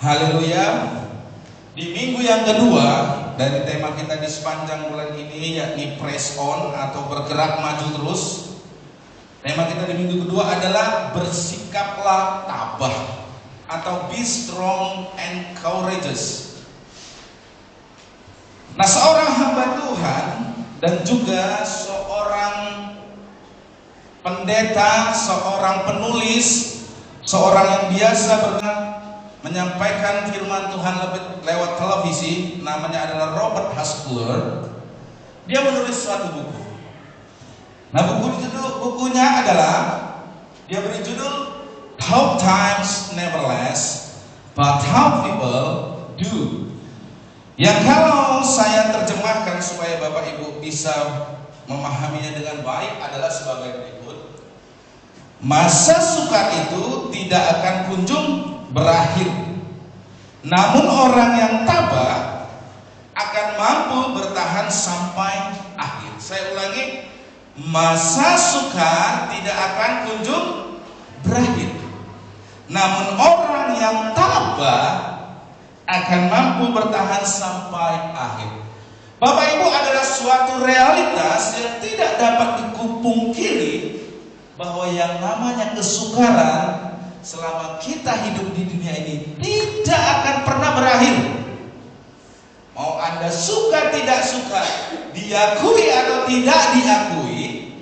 Haleluya. Di minggu yang kedua dari tema kita di sepanjang bulan ini, yakni press on atau bergerak maju terus. Tema kita di minggu kedua adalah bersikaplah tabah atau be strong and courageous. Nah, seorang hamba Tuhan dan juga seorang pendeta, seorang penulis, seorang yang biasa menyampaikan firman Tuhan lewat televisi, namanya adalah Robert Hasbuller. Dia menulis suatu buku. Nah, bukunya adalah, dia beri judul How Times Never Last, But How People Do. Yang kalau saya terjemahkan supaya Bapak Ibu bisa memahaminya dengan baik adalah sebagai berikut. Masa sukar itu tidak akan kunjung berakhir, namun orang yang tabah akan mampu bertahan sampai akhir. Saya ulangi, masa sukar tidak akan kunjung berakhir, namun orang yang tabah akan mampu bertahan sampai akhir. Bapak Ibu, adalah suatu realitas yang tidak dapat dipungkiri bahwa yang namanya kesukaran selama kita hidup di dunia ini tidak akan pernah berakhir. Mau Anda suka tidak suka, diakui atau tidak diakui,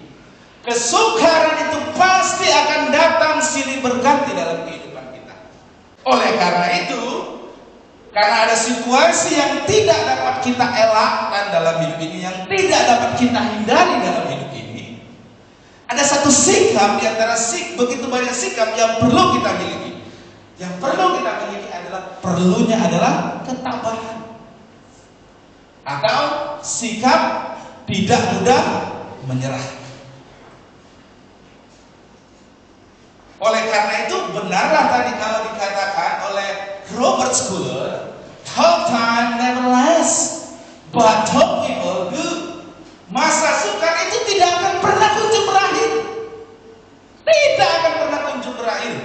kesukaran itu pasti akan datang silih berganti dalam kehidupan kita. Oleh karena itu, karena ada situasi yang tidak dapat kita elakkan dalam hidup ini, yang tidak dapat kita hindari dalam hidup ini, ada satu sikap di antara begitu banyak sikap yang perlu kita miliki. Yang perlu kita miliki adalah ketabahan, atau sikap tidak mudah menyerah. Oleh karena itu, benarlah tadi kalau dikatakan oleh Robert Schuller, how time never lasts, but how people do. Masa sukar itu tidak akan pernah kunjung berakhir. Tidak akan pernah kunjung berakhir.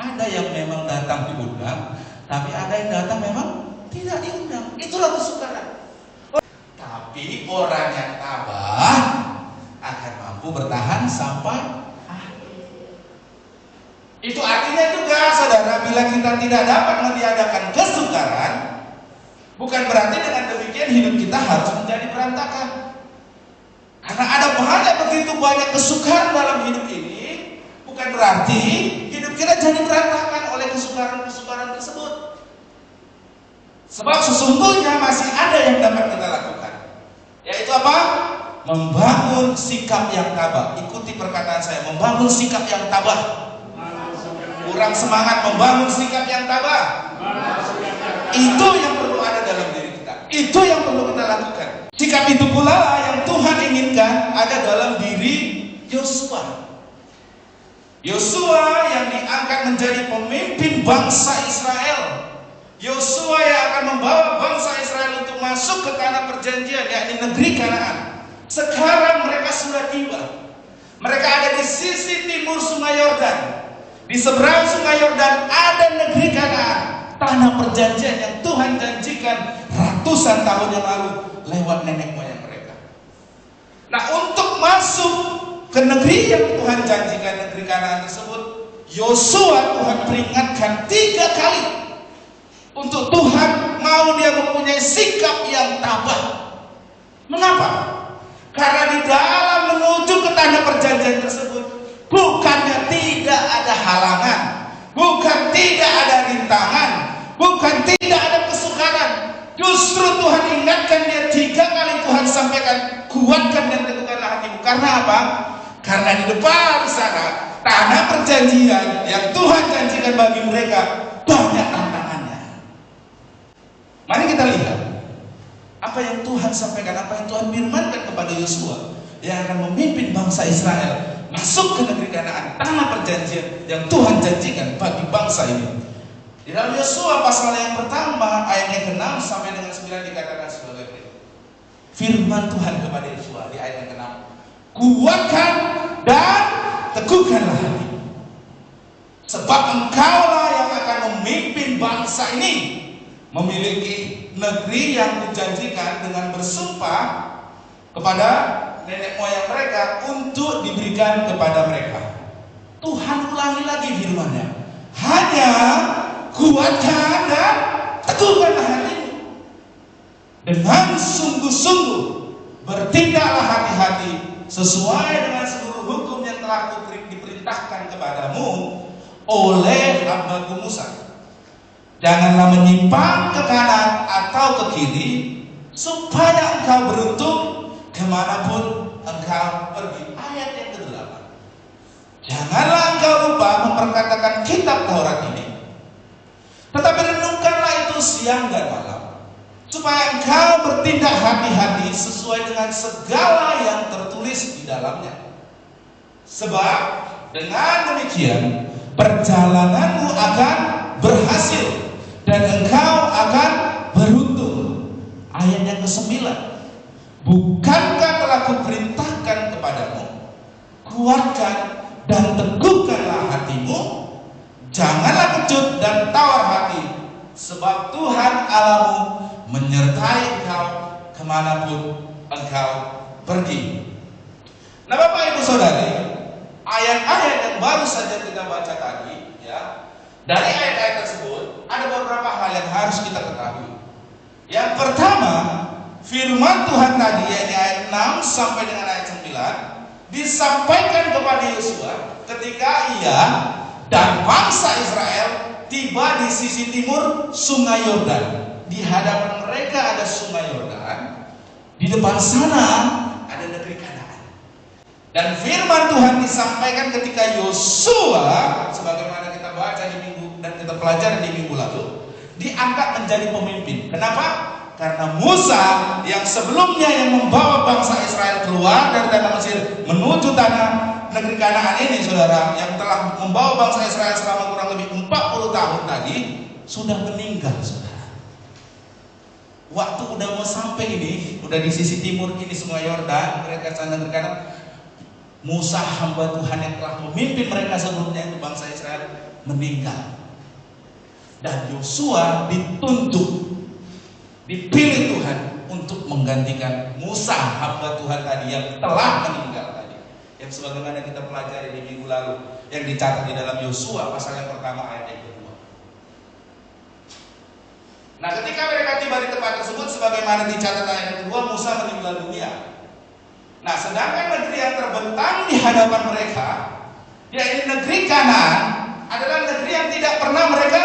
Ada yang memang datang diundang, tapi ada yang datang memang tidak diundang. Itulah kesukaran. Tapi orang yang tabah akan mampu bertahan sampai akhir. Itu artinya juga, saudara, bila kita tidak dapat meniadakan kesukaran, bukan berarti dengan demikian hidup kita harus menjadi berantakan. Karena ada begitu banyak kesukaran dalam hidup ini, bukan berarti hidup kita jadi berantakan oleh kesukaran-kesukaran tersebut. Sebab sesungguhnya masih ada yang dapat kita lakukan, yaitu apa? Membangun sikap yang tabah. Ikuti perkataan saya, membangun sikap yang tabah. Kurang semangat, membangun sikap yang tabah. Itu yang perlu ada dalam diri kita. Itu yang perlu kita lakukan. Sikap itu pula yang Tuhan inginkan ada dalam diri Yosua. Yosua yang diangkat menjadi pemimpin bangsa Israel. Yosua yang akan membawa bangsa Israel untuk masuk ke tanah perjanjian, yakni negeri Kanaan. Sekarang mereka sudah tiba. Mereka ada di sisi timur Sungai Yordan. Di seberang Sungai Yordan ada negeri Kanaan, tanah perjanjian yang Tuhan janjikan ratusan tahun yang lalu lewat nenek moyang mereka. Nah, untuk masuk ke negeri yang Tuhan janjikan, negeri Kanaan tersebut, Yosua Tuhan peringatkan 3 kali untuk Tuhan mau dia mempunyai sikap yang tabah. Mengapa? Karena di dalam menuju ke tanah perjanjian tersebut, bukannya tidak ada halangan, bukan tidak ada rintangan, bukan tidak ada kesukaran. Justru Tuhan ingatkan dia 3 kali. Tuhan sampaikan, kuatkan dan teguhkanlah hatimu. Karena apa? Karena di depan sana tanah perjanjian yang Tuhan janjikan bagi mereka banyak tantangannya. Mari kita lihat apa yang Tuhan sampaikan, apa yang Tuhan firmankan kepada Yosua yang akan memimpin bangsa Israel masuk ke negeri Kanaan, tanah perjanjian yang Tuhan janjikan bagi bangsa ini. Di dalam Yosua pasal yang pertama ayat yang ke-6 sampai dengan 9 dikatakan sebagai berikut. Firman Tuhan kepada Yosua di ayat yang ke-6, kuatkan dan teguhkanlah hati, sebab sebab engkaulah yang akan memimpin bangsa ini memiliki negeri yang kujanjikan dengan bersumpah kepada nenek moyang mereka untuk diberikan kepada mereka. Tuhan ulangi lagi firman-Nya, hanya kuatkan dan teguhkanlah hatimu, dengan sungguh-sungguh bertindaklah hati-hati sesuai dengan seluruh hukum yang telah diperintahkan kepadamu oleh hamba-Ku Musa. Janganlah menyimpang ke kanan atau ke kiri, supaya engkau beruntung kemanapun engkau pergi. Ayat yang ke-8. Janganlah engkau lupa memperkatakan kitab Taurat ini, tetapi renungkanlah itu siang dan malam, supaya engkau bertindak hati-hati sesuai dengan segala yang tertulis di dalamnya. Sebab dengan demikian perjalananmu akan berhasil dan engkau akan beruntung. Ayat yang ke-9. Bukankah telah kuperintahkan kepadamu, kuatkan dan teguhkanlah hatimu, janganlah kecut dan tawar hati, sebab Tuhan Allahmu menyertai engkau kemanapun engkau pergi. Nah, Bapak Ibu Saudari, ayat-ayat yang baru saja kita baca tadi, ya, dari ayat-ayat tersebut ada beberapa hal yang harus kita ketahui. Yang pertama, firman Tuhan tadi, yaitu ayat 6 sampai dengan ayat 9, disampaikan kepada Yosua ketika ia dan bangsa Israel tiba di sisi timur Sungai Yordan. Di hadapan mereka ada Sungai Yordan, di depan sana ada negeri Kanaan. Dan firman Tuhan disampaikan ketika Yosua, sebagaimana kita baca di minggu dan kita pelajari di minggu lalu, diangkat menjadi pemimpin. Kenapa? Karena Musa yang sebelumnya yang membawa bangsa Israel keluar dari tanah Mesir menuju tanah negeri Kanaan ini, saudara, yang telah membawa bangsa Israel selama kurang lebih 40 tahun tadi, sudah meninggal, saudara. Waktu udah mau sampai ini, udah di sisi timur ini Sungai Yordan, mereka sana negeri Kanaan, Musa hamba Tuhan yang telah memimpin mereka sebelumnya itu bangsa Israel meninggal. Dan Yosua dipilih Tuhan untuk menggantikan Musa hamba Tuhan tadi yang telah meninggal tadi, yang sebagaimana kita pelajari di minggu lalu, yang dicatat di dalam Yosua pasal yang pertama ayat yang kedua. Nah, ketika mereka tiba di tempat tersebut, sebagaimana dicatat ayat yang kedua, Musa meninggal dunia. Nah, sedangkan negeri yang terbentang di hadapan mereka, yaitu negeri Kanaan, adalah negeri yang tidak pernah mereka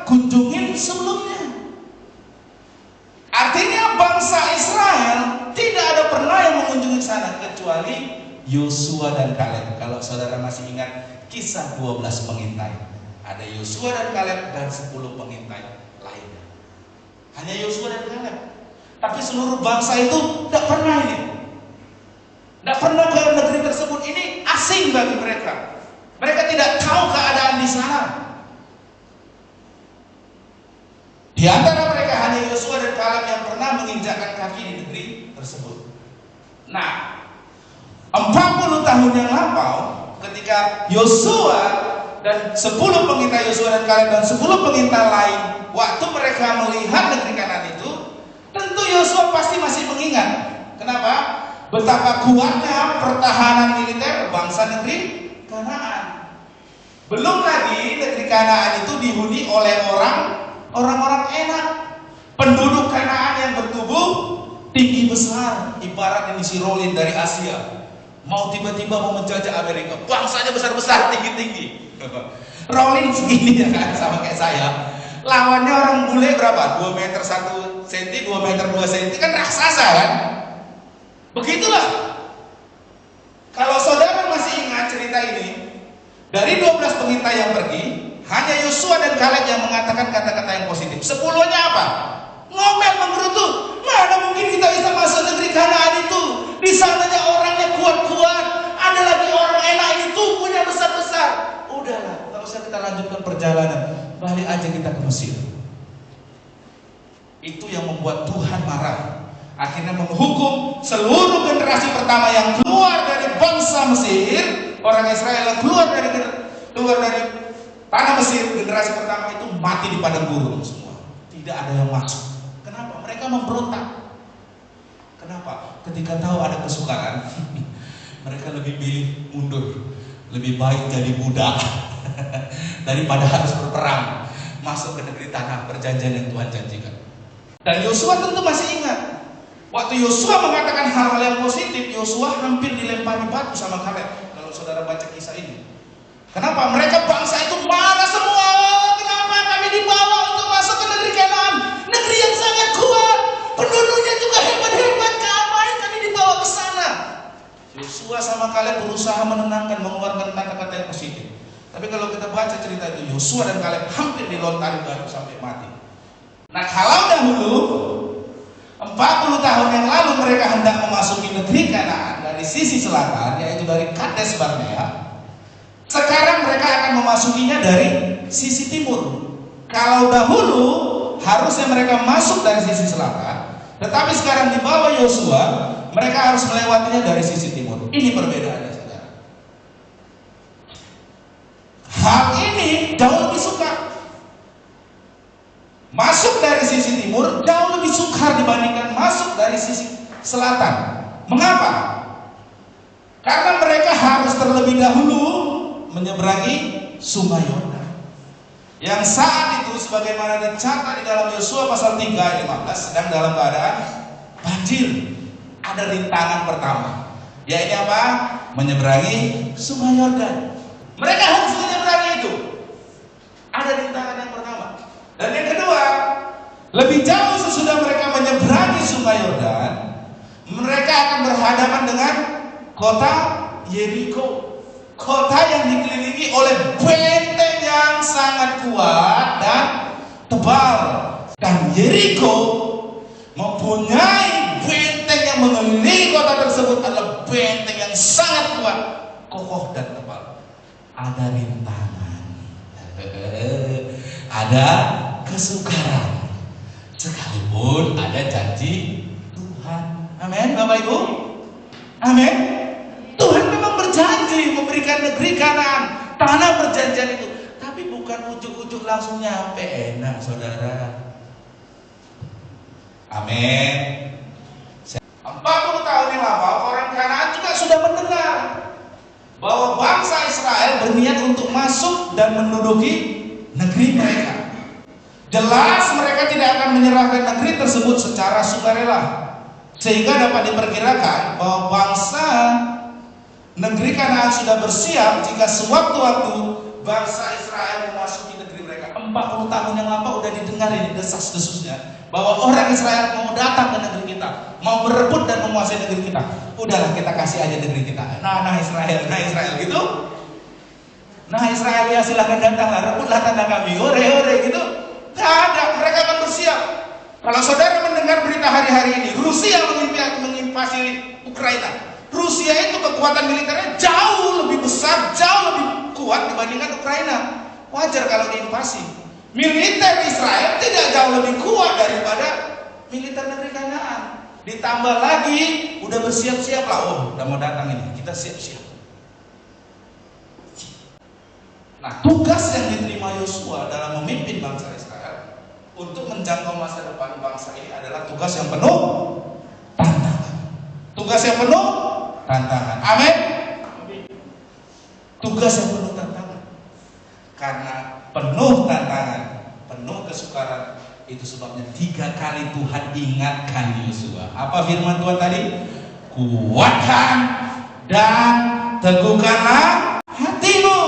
kunjungin sebelumnya. Artinya bangsa Israel tidak ada pernah yang mengunjungi sana kecuali Yosua dan Kaleb. Kalau saudara masih ingat kisah 12 pengintai, ada Yosua dan Kaleb dan 10 pengintai lainnya. Hanya Yosua dan Kaleb. Tapi seluruh bangsa itu tidak pernah ini. Tidak pernah ke negeri tersebut. Ini asing bagi mereka. Mereka tidak tahu keadaan di sana. Di antara mereka hanya Yosua dan Kaleb yang pernah menginjakkan kaki di negeri tersebut. Nah, 40 tahun yang lampau, ketika Yosua dan 10 pengintai Yosua dan Kaleb dan 10 pengintai lain, waktu mereka melihat negeri Kanaan itu, tentu Yosua pasti masih mengingat. Kenapa? Betapa kuatnya pertahanan militer bangsa negeri Kanaan. Belum lagi negeri Kanaan itu dihuni oleh orang-orang enak, penduduk Kanaan yang bertubuh tinggi besar, ibarat ini si Rolin dari Asia mau tiba-tiba mau menjajah Amerika, bangsanya besar-besar, tinggi-tinggi. Rolin segini ya kan, sama kayak saya. Lawannya orang bule berapa? 2 meter 1 cm, 2 meter 2 cm, kan raksasa kan? Begitulah. Kalau saudara masih ingat cerita ini, dari 12 pengintai yang pergi, hanya Yosua dan Kaleb yang mengatakan kata-kata yang positif. 10-nya apa? Ngomel menggerutu. Mana mungkin kita bisa masuk negeri Kanaan itu? Di sananya orangnya kuat-kuat, ada lagi orang enak ini tubuhnya besar-besar. Udahlah, nggak usah kita lanjutkan perjalanan, balik aja kita ke Mesir. Itu yang membuat Tuhan marah. Akhirnya menghukum seluruh generasi pertama yang keluar dari bangsa Mesir, orang Israel yang keluar dari tanah Mesir, generasi pertama itu mati di padang gurun semua. Tidak ada yang masuk. Kenapa? Mereka memberontak. Kenapa? Ketika tahu ada kesukaran, mereka lebih pilih mundur. Lebih baik jadi budak daripada harus berperang masuk ke negeri tanah perjanjian yang Tuhan janjikan. Dan Yosua tentu masih ingat, waktu Yosua mengatakan hal-hal yang positif, Yosua hampir dilempari batu sama Kaleb. Kalau saudara baca kisah ini, kenapa? Mereka bangsa itu marah semua. Kenapa kami dibawa untuk masuk ke negeri Kanaan, negeri yang sangat kuat, penduduknya juga hebat-hebat, ngapain kami dibawa ke sana? Yosua sama Kaleb berusaha menenangkan, mengeluarkan kata-kata yang positif. Tapi kalau kita baca cerita itu, Yosua dan Kaleb hampir dilontari batu sampai mati. Nah, kalau dahulu 40 tahun yang lalu mereka hendak memasuki negeri Kanaan dari sisi selatan, yaitu dari Kades Barnea. Sekarang mereka akan memasukinya dari sisi timur. Kalau dahulu harusnya mereka masuk dari sisi selatan, tetapi sekarang di bawah Yosua mereka harus melewatinya dari sisi timur. Ini perbedaannya, saudara. Hal ini jauh lebih sukar. Masuk dari sisi timur jauh lebih sukar dibandingkan masuk dari sisi selatan. Mengapa? Karena mereka harus terlebih dahulu menyeberangi Sungai Yordan, yang saat itu sebagaimana dicatat di dalam Yosua pasal 3 ayat 15 sedang dalam keadaan banjir. Ada rintangan pertama, yaitu apa? Menyeberangi Sungai Yordan. Mereka harus menyeberangi itu. Ada rintangan yang pertama. Dan yang kedua, lebih jauh sesudah mereka menyeberangi Sungai Yordan, mereka akan berhadapan dengan kota Yeriko, kota yang dikelilingi oleh benteng yang sangat kuat dan tebal. Dan Yeriko mempunyai benteng yang mengelilingi kota tersebut adalah benteng yang sangat kuat, kokoh dan tebal. Ada rintangan, ada kesukaran, sekalipun ada janji Tuhan. Amin, Bapak Ibu. Amin. Tuhan memang berjanji memberikan negeri Kanaan, tanah perjanjian itu, tapi bukan ujuk-ujuk langsung nyampe enak, saudara. Amin. 40 tahun yang lalu orang Kanaan juga sudah mendengar bahwa bangsa Israel berniat untuk masuk dan menduduki negeri mereka. Jelas mereka tidak akan menyerahkan negeri tersebut secara sukarela, sehingga dapat diperkirakan bahwa bangsa negeri Kanaan sudah bersiap jika sewaktu-waktu bangsa Israel memasuki negeri mereka. 40 tahun yang lampau udah didengar ini desas-desusnya bahwa orang Israel mau datang ke negeri kita, mau berebut dan menguasai negeri kita. Udahlah, kita kasih aja negeri kita. Nah Israel gitu. Nah Israel ya silahkan datanglah, rebutlah tanah kami, ore gitu. Tidak ada, mereka akan bersiap. Kalau saudara mendengar berita hari-hari ini, Rusia menginvasi Ukraina. Rusia itu kekuatan militernya jauh lebih besar, jauh lebih kuat dibandingkan Ukraina. Wajar kalau diinvasi. Militer Israel tidak jauh lebih kuat daripada militer negeri Kanaan. Ditambah lagi, udah bersiap-siap lah. Oh, udah mau datang ini, kita siap-siap. Nah, tugas yang diterima Yosua dalam memimpin bangsa Israel untuk menjangkau masa depan bangsa ini adalah tugas yang penuh tantangan. Tugas yang penuh tantangan. Amin. Tugas yang penuh tantangan. Karena penuh tantangan, penuh kesukaran, itu sebabnya 3 kali Tuhan ingatkan Yosua. Apa firman Tuhan tadi? Kuatkan dan teguhkanlah hatimu.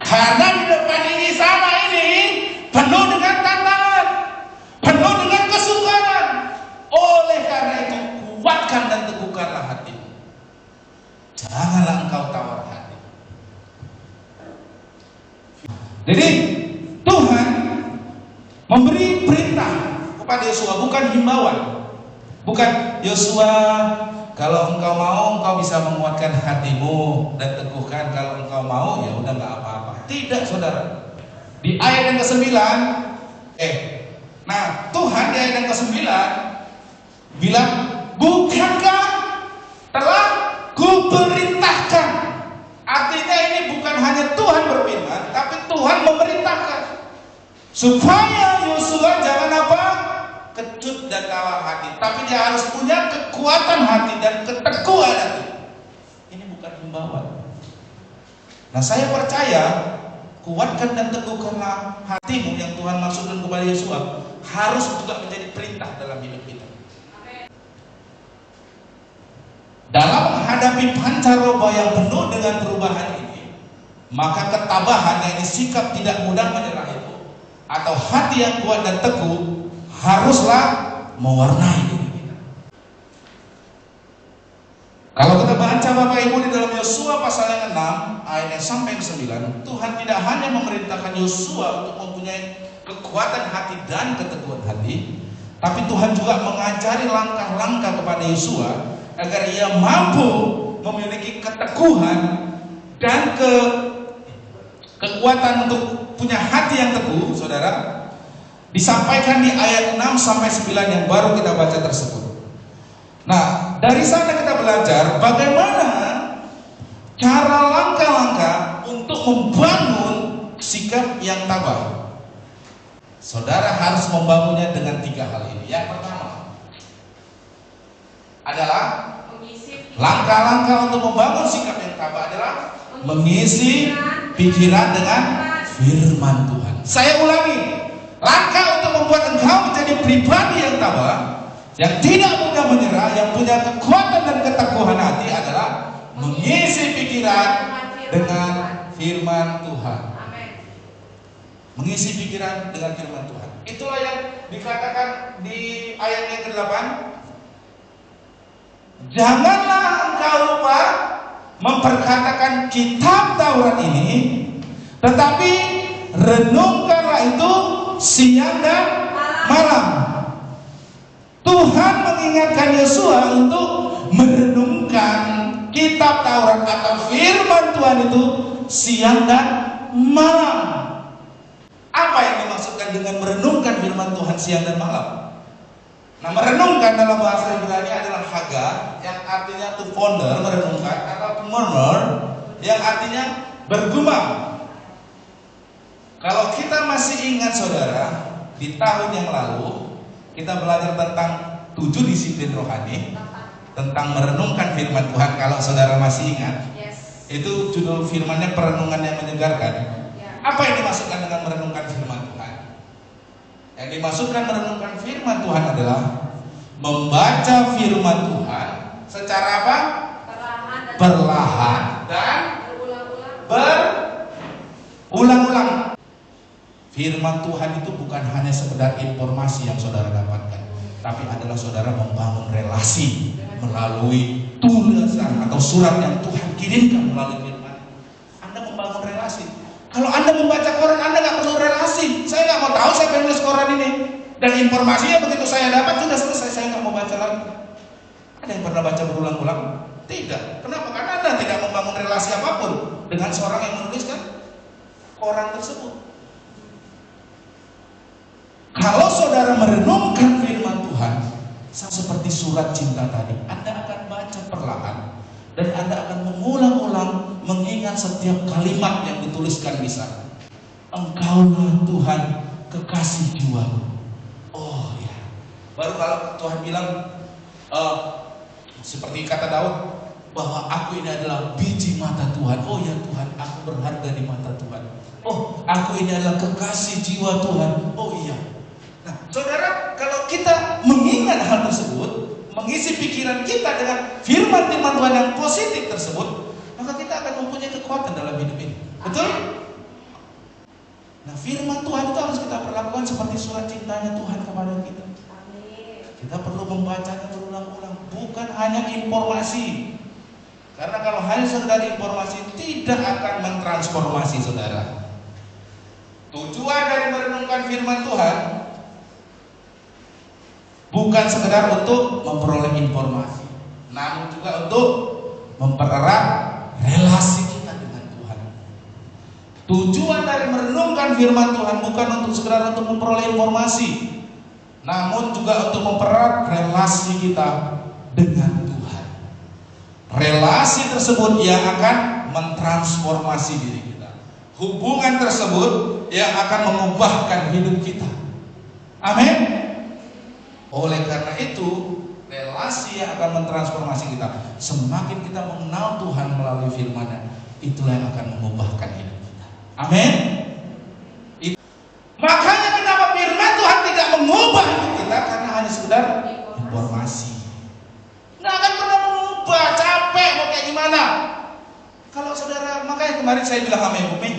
Karena di depan ini sama ini penuh dengan tantangan, penuh dengan kesukaran. Oleh karena itu kuatkan dan teguhkanlah hatimu. Janganlah engkau tawar hati. Jadi Tuhan memberi perintah kepada Yosua, bukan himbauan. Bukan Yosua, kalau engkau mau engkau bisa menguatkan hatimu dan teguhkan, kalau engkau mau ya udah nggak apa-apa. Tidak, saudara. Di ayat yang ke-9, Tuhan di ayat yang ke-9 bilang, bukankah telah kuperintahkan. Artinya ini bukan hanya Tuhan berfirman, tapi Tuhan Supaya Yosua jangan apa? Kecut dan kalah hati, tapi dia harus punya kekuatan hati dan keteguhan hati. Ini bukan himbauan. Nah, saya percaya kuatkan dan teguhkanlah hatimu yang Tuhan maksudkan kepada Yosua harus juga menjadi perintah dalam hidup kita. Dalam menghadapi pancaroba yang penuh dengan perubahan ini, maka ketabahan, yang sikap tidak mudah menyerah itu, atau hati yang kuat dan teguh, haruslah mewarnai diri kita. Kalau kita baca Bapak Ibu di dalam Yosua pasal yang 6 ayat sampai 9, Tuhan tidak hanya memerintahkan Yosua untuk mempunyai kekuatan hati dan keteguhan hati, tapi Tuhan juga mengajari langkah-langkah kepada Yosua agar ia mampu memiliki keteguhan dan kekuatan untuk punya hati yang teguh. Saudara, disampaikan di ayat 6 sampai 9 yang baru kita baca tersebut. Nah, dari sana kita belajar bagaimana cara langkah-langkah untuk membangun sikap yang tabah. Saudara harus membangunnya dengan 3 hal ini. Yang pertama adalah langkah-langkah untuk membangun sikap yang tabah adalah mengisi pikiran dengan firman Tuhan. Saya ulangi, langkah untuk membuat engkau menjadi pribadi yang tabah, yang tidak mudah menyerah, yang punya kekuatan dan keteguhan hati adalah mengisi pikiran dengan firman Tuhan. Mengisi pikiran dengan firman Tuhan. Itulah yang dikatakan di ayat yang ke-8. Janganlah engkau lupa memperkatakan kitab Taurat ini, tetapi renungkanlah itu siang dan malam. Tuhan mengingatkan Yosua untuk merenungkan kitab Taurat atau firman Tuhan itu siang dan malam. Apa yang dimaksudkan dengan merenungkan firman Tuhan siang dan malam? Nah, merenungkan dalam bahasa Ibrani adalah haga, yang artinya to ponder, merenungkan, atau to murmur, yang artinya bergumam. Kalau kita masih ingat saudara, di tahun yang lalu kita belajar tentang 7 disiplin rohani, tentang merenungkan firman Tuhan. Kalau saudara masih ingat, itu judul firmannya perenungan yang menyegarkan. Apa yang dimaksudkan dengan merenungkan firman Tuhan? Yang dimaksudkan merenungkan firman Tuhan adalah membaca firman Tuhan secara apa? Perlahan dan berulang-ulang. Firman Tuhan itu bukan hanya sekedar informasi yang saudara dapatkan, tapi adalah saudara membangun relasi melalui tulisan atau surat yang Tuhan kirimkan melalui firman. Anda membangun relasi. Kalau Anda membaca koran, Anda nggak perlu relasi. Saya nggak mau tahu siapa yang nulis koran ini. Dan informasinya begitu saya dapat sudah selesai, saya nggak mau baca lagi. Ada yang pernah baca berulang-ulang? Tidak. Kenapa? Karena Anda tidak membangun relasi apapun dengan seorang yang menuliskan koran tersebut. Kalau saudara merenungkan firman Tuhan seperti surat cinta tadi, Anda akan baca perlahan dan Anda akan mengulang-ulang mengingat setiap kalimat yang dituliskan di sana. Engkaulah Tuhan kekasih jiwaku. Oh ya. Baru kalau Tuhan bilang seperti kata Daud bahwa aku ini adalah biji mata Tuhan. Oh ya Tuhan, aku berharga di mata Tuhan. Oh, aku ini adalah kekasih jiwa Tuhan. Oh iya. Nah, saudara, kalau kita mengingat hal tersebut, mengisi pikiran kita dengan firman-firman Tuhan yang positif tersebut, maka kita akan mempunyai kekuatan dalam hidup ini. Betul? Nah, firman Tuhan itu harus kita perlakukan seperti surat cintanya Tuhan kepada kita. Kita perlu membacanya berulang-ulang, bukan hanya informasi. Karena kalau hanya sekedar informasi tidak akan mentransformasi saudara. Tujuan dari merenungkan firman Tuhan bukan sekedar untuk memperoleh informasi, namun juga untuk mempererat relasi kita dengan Tuhan. Tujuan dari merenungkan firman Tuhan bukan untuk sekedar untuk memperoleh informasi, namun juga untuk mempererat relasi kita dengan Tuhan. Relasi tersebut yang akan mentransformasi diri kita. hubungan tersebut yang akan mengubahkan hidup kita. Amin. Oleh karena itu, relasi yang akan mentransformasi kita. Semakin kita mengenal Tuhan melalui firman-Nya, itulah yang akan mengubahkan hidup kita. Amin. Makanya kenapa firman Tuhan tidak mengubah hidup kita? Karena hanya sekedar informasi. Nggak akan pernah mengubah, capek mau kayak gimana. Kalau saudara, makanya kemarin saya bilang sama Ibu Ming,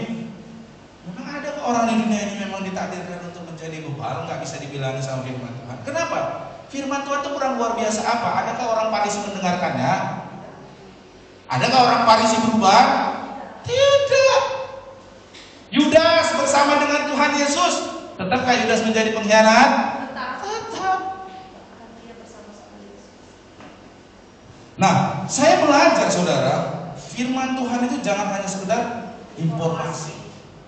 memang ada orang di dunia ini memang ditakdirkan untuk menjadi bebal, nggak bisa dibilangi sama firman Tuhan. Kenapa? Firman Tuhan itu kurang luar biasa apa? Adakah orang Farisi mendengarkannya? Adakah orang Farisi berubah? Tidak. Yudas bersama dengan Tuhan Yesus, tetapkah Yudas menjadi pengkhianat? Tetap. Nah, saya belajar saudara, firman Tuhan itu jangan hanya sekedar informasi.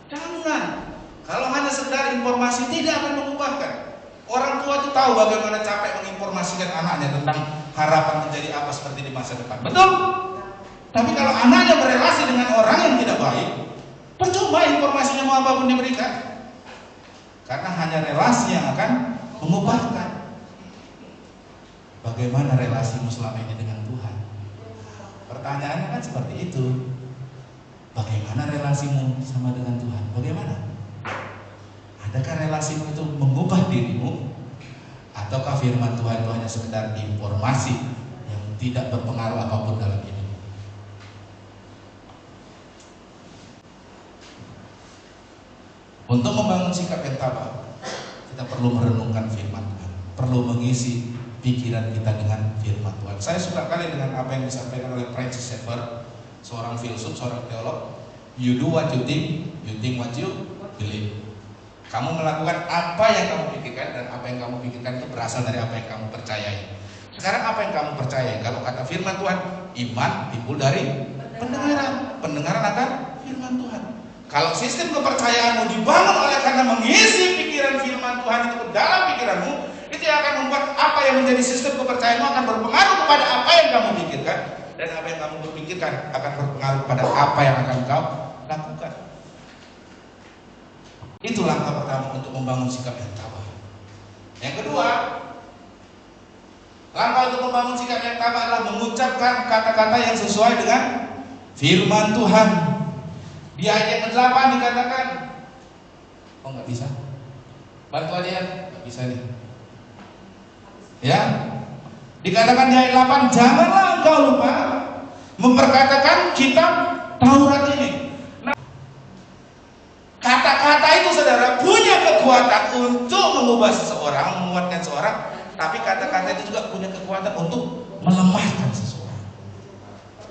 Jangan. Kalau hanya sekedar informasi tidak akan mengubahkan. Orang tua itu tahu bagaimana capek menginformasikan anaknya tentang harapan menjadi apa seperti di masa depan. Betul? Tapi kalau anaknya berelasi dengan orang yang tidak baik, percuma informasinya mau apapun diberikan. Karena hanya relasi yang akan mengubahkan. Bagaimana relasimu selama ini dengan Tuhan? Pertanyaannya kan seperti itu. Bagaimana relasimu sama dengan Tuhan? Bagaimana? Adakah relasimu itu mengubah dirimu? Ataukah firman Tuhan itu hanya sekedar informasi yang tidak berpengaruh apapun dalam hidup? Untuk membangun sikap yang tabah, kita perlu merenungkan firman Tuhan, perlu mengisi pikiran kita dengan firman Tuhan. Saya suka kali dengan apa yang disampaikan oleh Francis Schaeffer, seorang filsuf, seorang teolog. You do what you think what you believe. Kamu melakukan apa yang kamu pikirkan, dan apa yang kamu pikirkan itu berasal dari apa yang kamu percayai. Sekarang apa yang kamu percayai? Kalau kata firman Tuhan, iman timbul dari pendengaran. Pendengaran akan firman Tuhan. Kalau sistem kepercayaanmu dibangun oleh karena mengisi pikiran firman Tuhan itu ke dalam pikiranmu, itu yang akan membuat apa yang menjadi sistem kepercayaanmu akan berpengaruh kepada apa yang kamu pikirkan, dan apa yang kamu berpikirkan akan berpengaruh pada apa yang akan kau lakukan. Itu langkah pertama untuk membangun sikap yang tabah. Yang kedua, langkah untuk membangun sikap yang tabah adalah mengucapkan kata-kata yang sesuai dengan firman Tuhan. Di ayat ke-8 dikatakan, oh nggak bisa, bantu aja, nggak bisa nih. Ya, dikatakan di ayat 8, janganlah engkau lupa memperkatakan kitab Taurat ini. Nah, kata-kata itu saudara punya kekuatan untuk mengubah seseorang, menguatkan seseorang, tapi kata-kata itu juga punya kekuatan untuk melemahkan seseorang.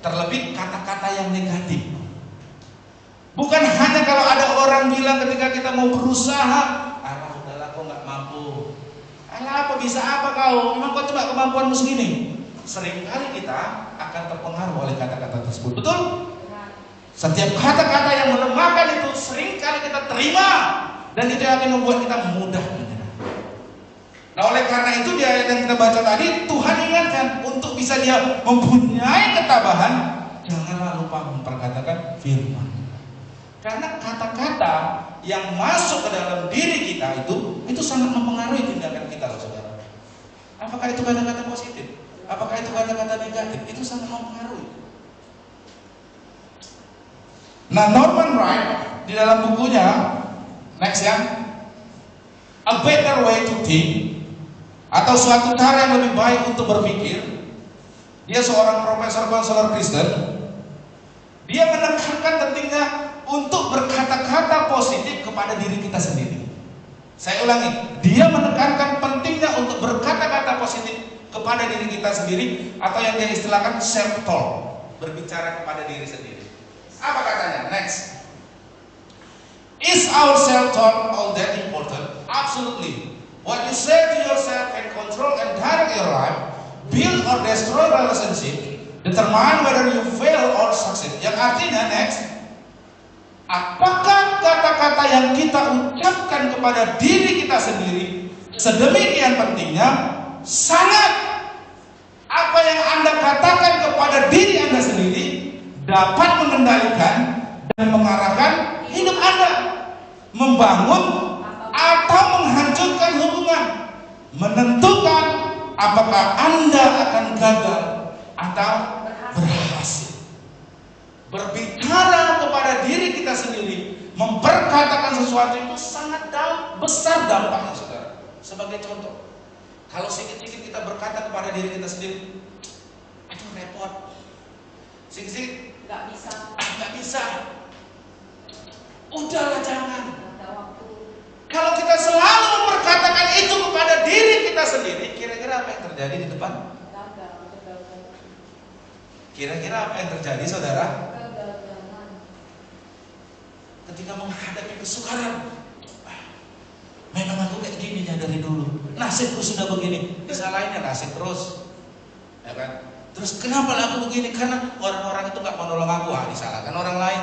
Terlebih kata-kata yang negatif. Bukan hanya kalau ada orang bilang ketika kita mau berusaha, alah udahlah kau nggak mampu, alah apa bisa apa kau, memang kau cuma kemampuanmu segini. Seringkali kita akan terpengaruh oleh kata-kata tersebut. Betul? Setiap kata-kata yang melemahkan itu seringkali kita terima, dan itu akan membuat kita mudah menyerah. Nah oleh karena itu di ayat yang kita baca tadi, Tuhan ingatkan untuk bisa dia mempunyai ketabahan, janganlah lupa memperkatakan firman. Karena kata-kata yang masuk ke dalam diri kita itu sangat mempengaruhi tindakan kita loh saudara. Apakah itu kata-kata positif? Apakah itu kata-kata negatif? Itu sangat mempengaruhi. Nah Norman Wright di dalam bukunya next ya, A Better Way to Think, atau suatu cara yang lebih baik untuk berpikir. Dia seorang profesor konselor Kristen. Dia menekankan pentingnya untuk berkata-kata positif kepada diri kita sendiri. Saya ulangi, dia menekankan pentingnya untuk berkata-kata positif kepada diri kita sendiri, atau yang dia istilahkan self-talk, berbicara kepada diri sendiri. Apa katanya? Next. Is our self-talk all that important? Absolutely. What you say to yourself can control and direct your life, build or destroy relationship, determine whether you fail or succeed. Yang artinya, next, apakah kata-kata yang kita ucapkan kepada diri kita sendiri sedemikian pentingnya, sangat apa yang Anda katakan kepada diri Anda sendiri dapat mengendalikan dan mengarahkan hidup membangun atau menghancurkan hubungan, menentukan apakah Anda akan gagal atau berhasil. Berbicara kepada diri kita sendiri, memperkatakan sesuatu itu sangat besar dampaknya, saudara. Sebagai contoh, kalau sedikit-sedikit kita berkata kepada diri kita sendiri, aduh repot, sedikit-sedikit nggak bisa, udahlah jangan. Kalau kita selalu memperkatakan itu kepada diri kita sendiri, kira-kira apa yang terjadi di depan? Kira-kira apa yang terjadi, saudara? Ketika menghadapi kesukaran, memang aku kayak gini ya dari dulu, nasibku sudah begini, disalahinnya nasib terus, ya kan? Terus kenapa aku begini? Karena orang-orang itu nggak menolong aku, disalahkan orang lain.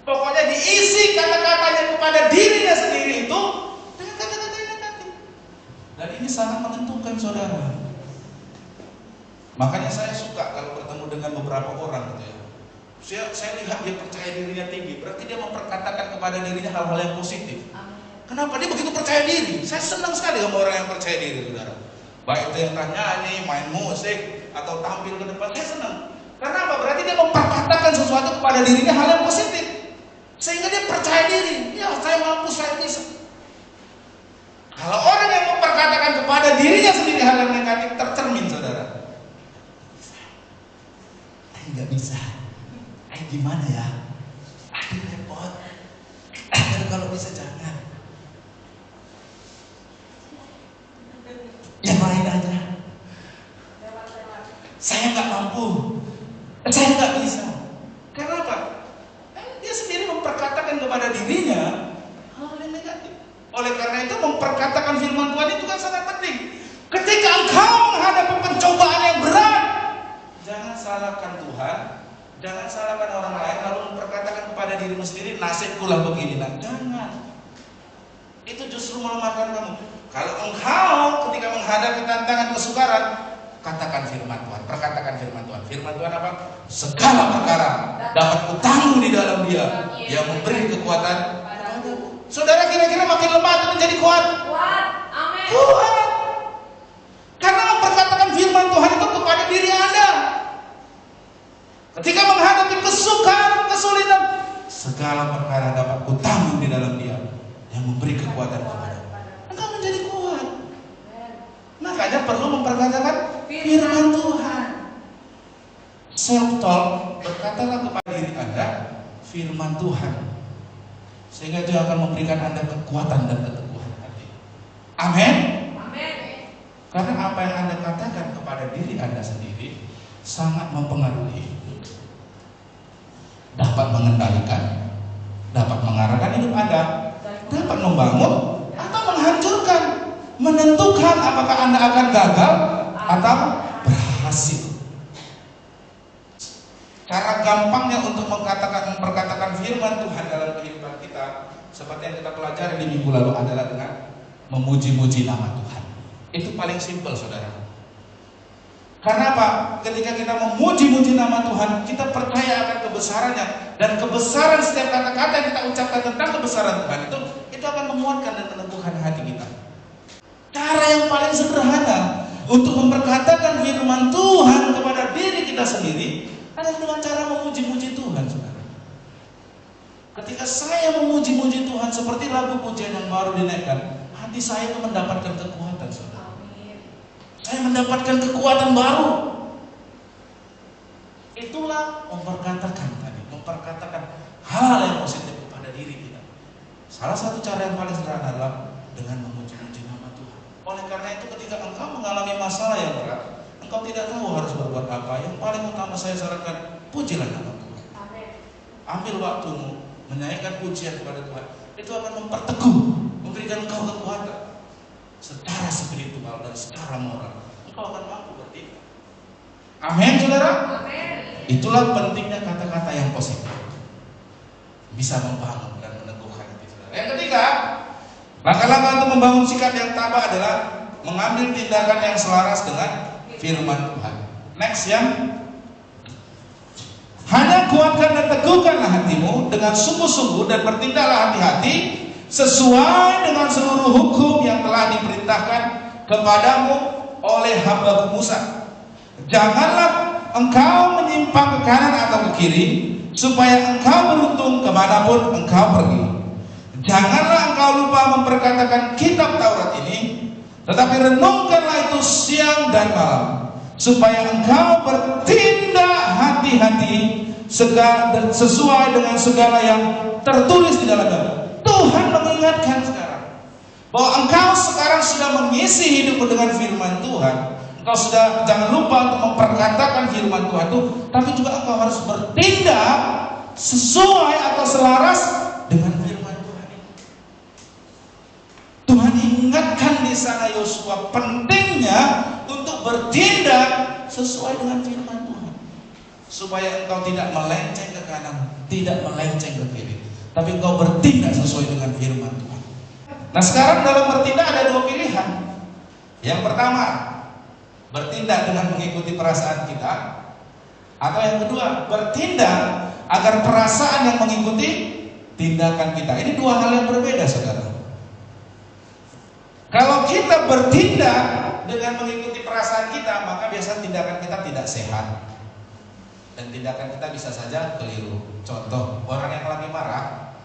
Pokoknya diisi kata-katanya kepada dirinya sendiri itu dengan kata-kata yang negatif. Dan ini sangat menentukan, saudara. Makanya saya suka kalau bertemu dengan beberapa orang gitu ya. Saya lihat dia percaya dirinya tinggi, berarti dia memperkatakan kepada dirinya hal-hal yang positif. Kenapa? Dia begitu percaya diri. Saya senang sekali sama orang yang percaya diri, saudara. Baik itu yang nyanyi, main musik, atau tampil ke depan, saya senang. Karena apa? Berarti dia memperkatakan sesuatu kepada dirinya hal yang positif, sehingga dia percaya diri. Ya, saya mampu, saya bisa. Kalau orang yang memperkatakan kepada dirinya sendiri hal yang negatif, tercermin, saudara. Nggak bisa. Gimana ya? Aduh repot. Kalau bisa jangan. Yang lain aja. Saya nggak mampu. Saya nggak bisa. Karena apa? Dia sendiri memperkatakan kepada dirinya hal yang negatif. Oleh karena itu memperkatakan firman Tuhan itu kan sangat penting. Ketika engkau menghadapi pencobaan yang berat, jangan salahkan Tuhan. Jangan salahkan orang lain lalu memperkatakan kepada dirimu sendiri, nasibku lah begini. Nah, jangan. Itu justru melemahkan kamu. Kalau engkau ketika menghadapi tantangan kesukaran, katakan firman Tuhan, perkatakan firman Tuhan. Firman Tuhan apa? Segala perkara dapat kutanggung di dalam Dia yang memberi kekuatan padaku. Saudara kira-kira makin lemah atau menjadi kuat? Kuat. Amin. Kuat. Karena memperkatakan firman Tuhan itu kepada diri Anda. Ketika menghadapi kesukaran, kesulitan, segala perkara dapat kutanggung di dalam Dia yang memberi kekuatan kepada engkau menjadi kuat. Makanya perlu memperkatakan firman Tuhan. Self-talk, berkatalah kepada diri Anda firman Tuhan, sehingga itu akan memberikan Anda kekuatan dan keteguhan hati. Amin. Amin. Karena apa yang Anda katakan kepada diri Anda sendiri sangat mempengaruhi. Dapat mengendalikan, dapat mengarahkan hidup Anda, dapat membangun atau menghancurkan, menentukan apakah Anda akan gagal atau berhasil. Cara gampangnya untuk memperkatakan firman Tuhan dalam kehidupan kita, seperti yang kita pelajari di minggu lalu, adalah dengan memuji-muji nama Tuhan. Itu paling simpel, saudara. Karena apa? Ketika kita memuji-muji nama Tuhan, kita percaya akan kebesarannya, dan kebesaran setiap kata-kata yang kita ucapkan tentang kebesaran Tuhan itu akan memuatkan dan meneguhkan hati kita. Cara yang paling sederhana untuk memperkatakan firman Tuhan kepada diri kita sendiri adalah dengan cara memuji-muji Tuhan, saudara. Ketika saya memuji-muji Tuhan seperti lagu pujian yang baru dinaikkan, hati saya itu mendapatkan kekuatan, saudara. Saya mendapatkan kekuatan baru. Itulah memperkatakan tadi, memperkatakan hal yang positif kepada diri kita. Salah satu cara yang paling sederhana adalah dengan memuji-muji nama Tuhan. Oleh karena itu, ketika engkau mengalami masalah yang berat, engkau tidak tahu harus berbuat apa, yang paling utama saya sarankan, pujilah nama Tuhan. Amin. Ambil waktumu menaikkan pujian kepada Tuhan. Itu akan memperteguh, memberikan engkau kekuatan secara spiritual dan secara moral. Engkau akan mampu berdiri. Amin, saudara. Amin. Itulah pentingnya kata-kata yang positif, bisa membangun dan meneguhkan hati saudara. Yang ketiga, langkah-langkah untuk membangun sikap yang tabah adalah mengambil tindakan yang selaras dengan firman Tuhan. Next, yang hanya kuatkan dan teguh Teguhkanlah hatimu dengan sungguh-sungguh dan bertindaklah hati-hati sesuai dengan seluruh hukum yang telah diperintahkan kepadamu oleh hamba Musa. Janganlah engkau menyimpang ke kanan atau ke kiri, supaya engkau beruntung kemanapun engkau pergi. Janganlah engkau lupa memperkatakan kitab Taurat ini, tetapi renungkanlah itu siang dan malam, supaya engkau bertindak hati-hati sesuai dengan segala yang tertulis di dalamnya. Tuhan mengingatkan sekarang bahwa engkau sekarang sudah mengisi hidupmu dengan firman Tuhan. Engkau sudah, jangan lupa untuk memperkatakan firman Tuhan itu, tapi juga engkau harus bertindak sesuai atau selaras dengan firman Tuhan itu. Tuhan ingatkan di sana Yosua pentingnya untuk bertindak sesuai dengan firman Tuhan, supaya engkau tidak melenceng ke kanan, tidak melenceng ke kiri, tapi engkau bertindak sesuai dengan firman Tuhan. Nah, sekarang dalam bertindak ada dua pilihan. Yang pertama, bertindak dengan mengikuti perasaan kita, atau yang kedua, bertindak agar perasaan yang mengikuti tindakan kita. Ini dua hal yang berbeda, saudara. Kalau kita bertindak dengan mengikuti perasaan kita, maka biasanya tindakan kita tidak sehat, dan tindakan kita bisa saja keliru. Contoh, orang yang lagi marah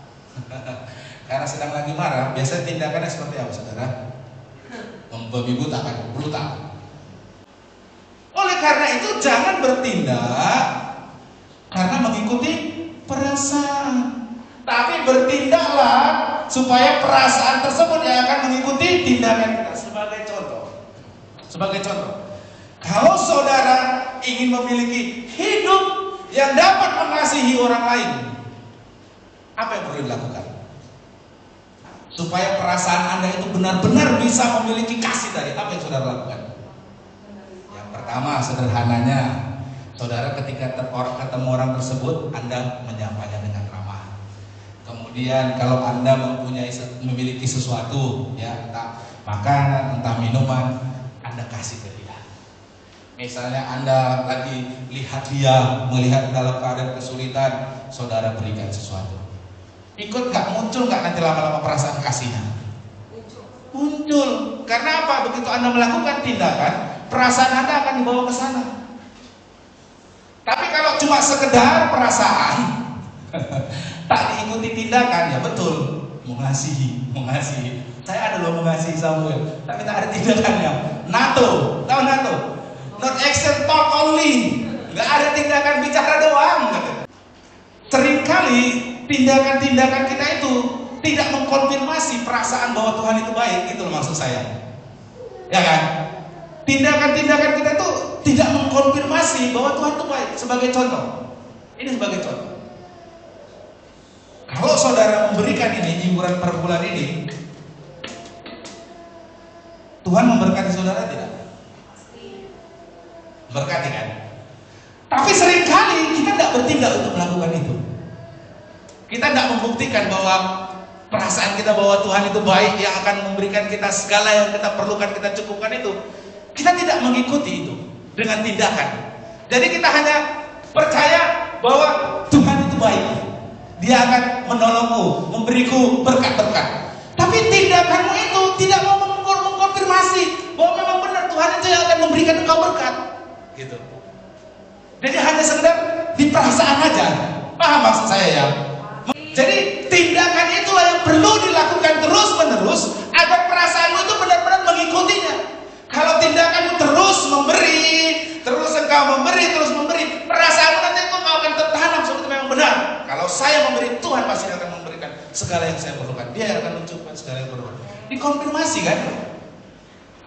karena sedang lagi marah, biasanya tindakannya seperti apa, saudara? Membabi buta, kan? Brutal. Oleh karena itu, jangan bertindak karena mengikuti perasaan, tapi bertindaklah supaya perasaan tersebut yang akan mengikuti tindakan kita. Sebagai contoh, kalau saudara ingin memiliki hidup yang dapat mengasihi orang lain, apa yang perlu dilakukan? Supaya perasaan Anda itu benar-benar bisa memiliki kasih tadi, apa yang saudara lakukan? Yang pertama, sederhananya, saudara ketika ketemu orang tersebut, Anda menyapanya dengan ramah. Kemudian kalau Anda memiliki sesuatu, ya, entah makanan, entah minuman, Anda kasih ke dia. Misalnya Anda lagi lihat dia, melihat dalam keadaan kesulitan, saudara berikan sesuatu. Ikut gak? Muncul gak nanti lama-lama perasaan kasihnya? Muncul. Karena apa? Begitu Anda melakukan tindakan, perasaan Anda akan dibawa ke sana. Tapi kalau cuma sekedar perasaan, tak diikuti tindakan, ya betul, mengasihi. Saya ada loh mengasihi Samuel, tapi tak ada tindakannya. NATO, tahu NATO? Not action, talk only. Nggak ada tindakan, bicara doang. Seringkali tindakan-tindakan kita itu tidak mengkonfirmasi perasaan bahwa Tuhan itu baik, gitu loh maksud saya. Ya kan? Tindakan-tindakan kita itu tidak mengkonfirmasi bahwa Tuhan itu baik. Sebagai contoh, ini sebagai contoh. Kalau saudara memberikan ini iuran per bulan ini, Tuhan memberkati saudara tidak? Berkati kan? Tapi seringkali kita tidak bertindak untuk melakukan itu. Kita tidak membuktikan bahwa perasaan kita bahwa Tuhan itu baik, yang akan memberikan kita segala yang kita perlukan, kita cukupkan itu. Kita tidak mengikuti itu dengan tindakan. Jadi kita hanya percaya bahwa Tuhan itu baik, Dia akan menolongmu, memberiku berkat-berkat. Tapi tindakanmu itu tidak mau mengkonfirmasi bahwa memang benar Tuhan itu yang akan memberikan engkau berkat. Gitu. Jadi hanya sekedar di perasaan aja. Paham maksud saya ya? Jadi tindakan itulah yang perlu dilakukan terus-menerus agar perasaanmu itu benar-benar mengikutinya. Kalau tindakanmu terus memberi, terus engkau memberi, perasaanmu nanti engkau akan tertanam seperti memang benar. Kalau saya memberi, Tuhan pasti akan memberikan segala yang saya perlukan. Dia akan mencukupkan segala yang perlukan. Dikonfirmasi kan?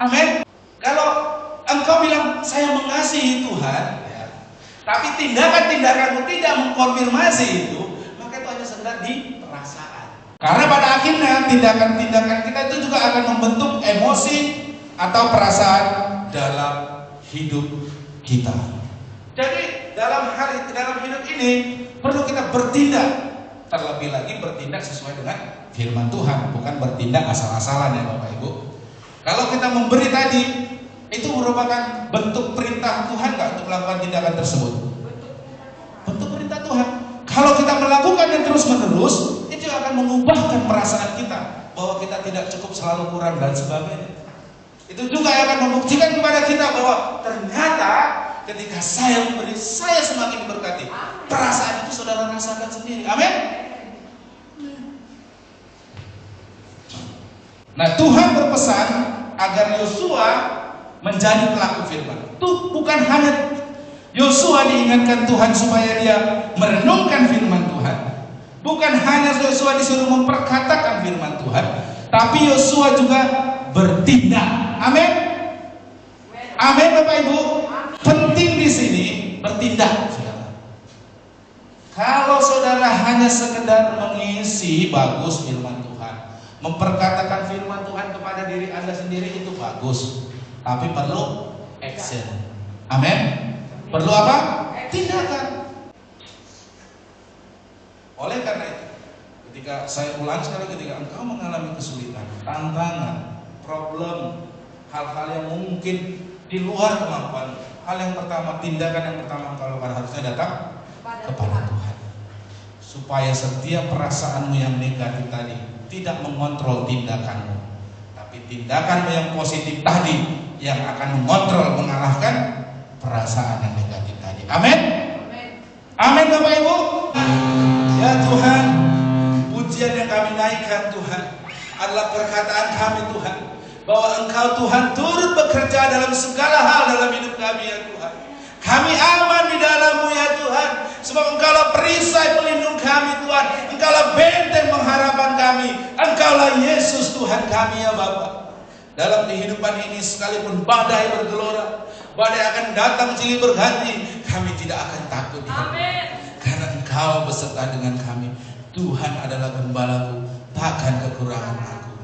Amin. Kalau engkau bilang saya mengasihi Tuhan, ya, tapi tindakan-tindakanmu tidak mengkonfirmasi itu, maka itu hanya sekedar di perasaan. Karena pada akhirnya tindakan-tindakan kita itu juga akan membentuk emosi atau perasaan dalam hidup kita. Jadi dalam hidup ini perlu kita bertindak, terlebih lagi bertindak sesuai dengan firman Tuhan, bukan bertindak asal-asalan ya Bapak Ibu. Kalau kita memberi tadi, itu merupakan bentuk perintah Tuhan nggak untuk melakukan tindakan tersebut? Bentuk perintah Tuhan. Kalau kita melakukannya terus-menerus, itu akan mengubahkan perasaan kita bahwa kita tidak cukup, selalu kurang dan sebagainya. Itu juga yang akan membuktikan kepada kita bahwa ternyata ketika saya memberi, saya semakin diberkati. Perasaan itu saudara rasakan sendiri. Amin. Nah, Tuhan berpesan agar Yosua menjadi pelaku firman. Itu bukan hanya Yosua diingatkan Tuhan supaya dia merenungkan firman Tuhan. Bukan hanya Yosua disuruh memperkatakan firman Tuhan, tapi Yosua juga bertindak. Amin. Amin Bapak Ibu. Penting di sini bertindak. Kalau saudara hanya sekedar mengisi, bagus firman Tuhan, memperkatakan firman Tuhan kepada diri Anda sendiri, itu bagus, tapi perlu action. Amin. Perlu apa? Tindakan. Oleh karena itu, ketika saya ulang sekali, ketika engkau mengalami kesulitan, tantangan, problem, hal-hal yang mungkin di luar kemampuan, hal yang pertama, tindakan yang pertama engkau lakukan harusnya datang kepada Tuhan, supaya setiap perasaanmu yang negatif tadi tidak mengontrol tindakanmu, tapi tindakanmu yang positif tadi yang akan mengontrol, mengalahkan perasaan yang negatif tadi. Amin. Amin Bapak Ibu. Ya Tuhan, pujian yang kami naikkan Tuhan adalah perkataan kami Tuhan, bahwa Engkau Tuhan turut bekerja dalam segala hal dalam hidup kami ya Tuhan. Kami aman di dalam-Mu ya Tuhan, sebab Engkaulah perisai pelindung kami Tuhan, Engkaulah benteng pengharapan kami, Engkaulah Yesus Tuhan kami ya Bapa. Dalam kehidupan ini sekalipun badai bergelora, badai akan datang silih berganti, kami tidak akan takut ya. Amin. Karena Engkau beserta dengan kami. Tuhan adalah gembalaku, takkan kekurangan aku.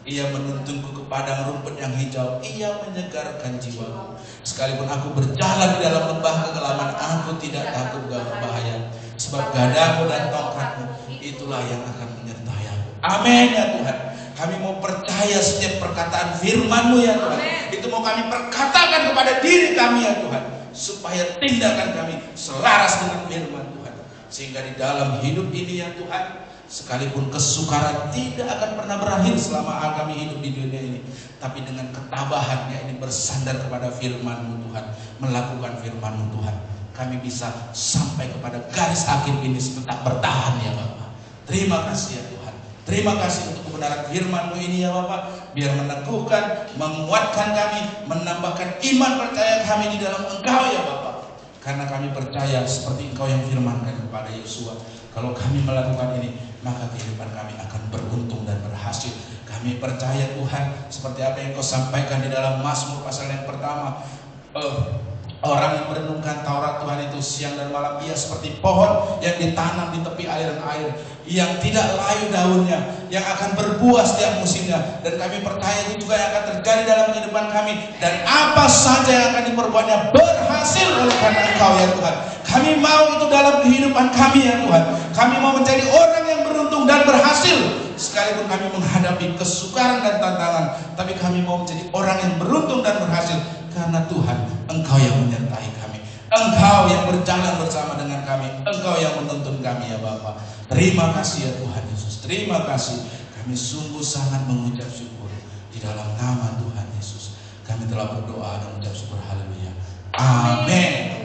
Ia menuntunku ke padang rumput yang hijau, Ia menyegarkan jiwaku. Sekalipun aku berjalan di dalam lembah kegelapan, aku tidak takut bahaya, sebab gadamu dan tongkatmu itulah yang akan menyertai aku. Amin ya Tuhan. Kami mau percaya setiap perkataan firman-Mu ya Tuhan. Itu mau kami perkatakan kepada diri kami ya Tuhan, supaya tindakan kami selaras dengan firman Tuhan. Sehingga di dalam hidup ini ya Tuhan, sekalipun kesukaran tidak akan pernah berakhir selama kami hidup di dunia ini, tapi dengan ketabahannya ini bersandar kepada firman-Mu Tuhan, melakukan firman-Mu Tuhan, kami bisa sampai kepada garis akhir ini tetap bertahan ya Bapak. Terima kasih ya Tuhan. Terima kasih untuk kebenaran firman-Mu ini ya Bapak, biar meneguhkan, menguatkan kami, menambahkan iman percaya kami di dalam Engkau ya Bapak. Karena kami percaya seperti Engkau yang firmankan kepada Yosua, kalau kami melakukan ini, maka kehidupan kami akan beruntung dan berhasil. Kami percaya Tuhan, seperti apa yang Kau sampaikan di dalam Mazmur pasal yang pertama, orang yang merenungkan Taurat Tuhan itu siang dan malam, ia seperti pohon yang ditanam di tepi aliran air, yang tidak layu daunnya, yang akan berbuah setiap musimnya. Dan kami percaya itu juga yang akan terjadi dalam kehidupan kami, dan apa saja yang akan diperbuatnya berhasil oleh karena Engkau ya Tuhan. Kami mau itu dalam kehidupan kami ya Tuhan. Kami mau menjadi orang yang beruntung dan berhasil. Sekalipun kami menghadapi kesukaran dan tantangan, tapi kami mau menjadi orang yang beruntung dan berhasil, karena Tuhan, Engkau yang menyertai kami, Engkau yang berjalan bersama dengan kami, Engkau yang menuntun kami ya Bapa. Terima kasih ya Tuhan Yesus. Terima kasih. Kami sungguh sangat mengucap syukur di dalam nama Tuhan Yesus. Kami telah berdoa dan mengucap syukur. Haleluya. Amin.